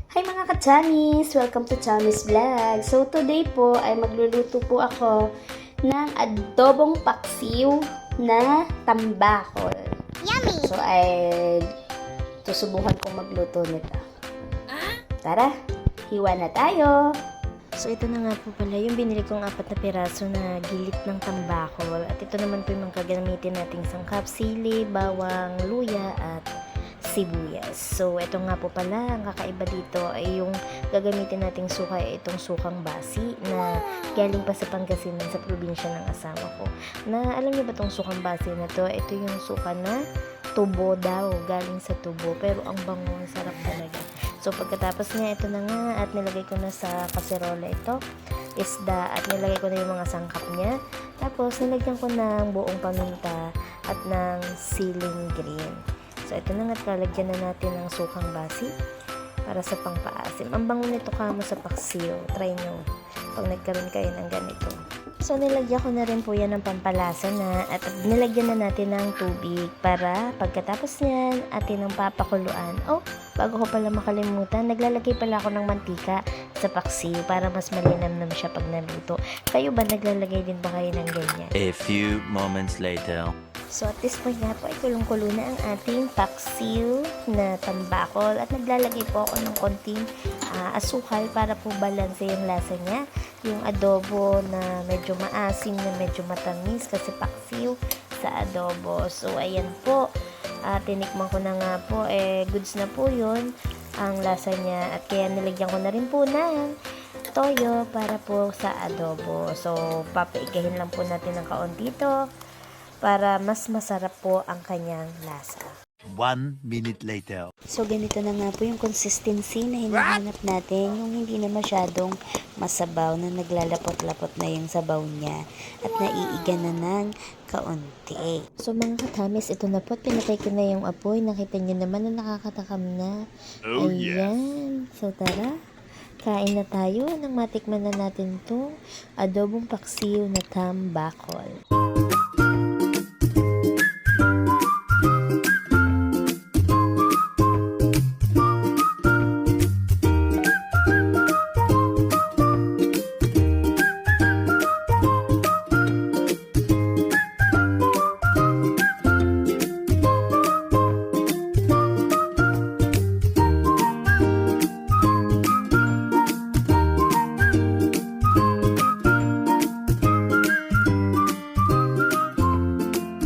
Hi mga ka-chamis! Welcome to Chamis Vlog. So today po ay magluluto po ako ng adobong paksiw na tambakol. Yummy! So ay susubukan kong magluto nito. Tara, hiwa na tayo! So ito na nga po pala yung binili kong 4 na piraso na gilit ng tambakol. At ito naman po yung mga gagamitin nating sangkap, sili, bawang, luya at sibuyas. So ito nga po pala, ang kakaiba dito ay yung gagamitin nating suka ay itong sukang basi na galing pa sa Pangasinan sa probinsya ng asawa ko. Na alam niyo ba itong sukang basi na to? Ito yung suka na tubo daw, galing sa tubo. Pero ang bango, ang sarap talaga. So pagkatapos niya, ito na nga at nilagay ko na sa kaserola ito, isda at nilagay ko na yung mga sangkap niya. Tapos nilagyan ko ng buong paminta at ng siling green. So ito na nga at lalagyan na natin ng sukang basi para sa pangpaasim. Ang bango nito kamo sa paksiw. Try nyo pag nagkaroon kayo ng ganito. So nilagyan ko na rin po yan ng pampalasa na at nilagyan na natin ng tubig para pagkatapos niyan atin ang papakuluan. Oh, bago ko pala makalimutan, naglalagay pala ako ng mantika sa paksiw para mas malinamnam siya pag naluto. Kayo ba naglalagay din ba kayo ng ganyan? A few moments later. So at this point nga po ay kulong-kulo na ang ating paksiw na tambakol at naglalagay po ako ng konting asukal para po balanse yung lasa niya. Yung adobo na medyo maasim na medyo matamis kasi paksiw sa adobo. So ayan po, tinikman ko na nga po, goods na po yun ang lasa niya at kaya nilagyan ko na rin po ng toyo para po sa adobo. So papaigahin lang po natin ng kaunti ito para mas masarap po ang kanyang lasa. 1 minute later. So ganito na nga po yung consistency na hinahanap natin, yung hindi na masyadong masabaw na naglalapot-lapot na yung sabaw niya at naiiga na ng kaunti. So mga katamis, ito na po at pinatay ko na yung apoy. Nakita niyo naman na nakakatakam na. Oh, Ayan. So tara, kain na tayo nang matikman na natin itong adobong paksiw na tambakol.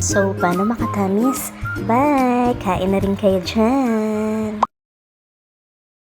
So paano makatamis? Bye! Kain na rin kayo dyan!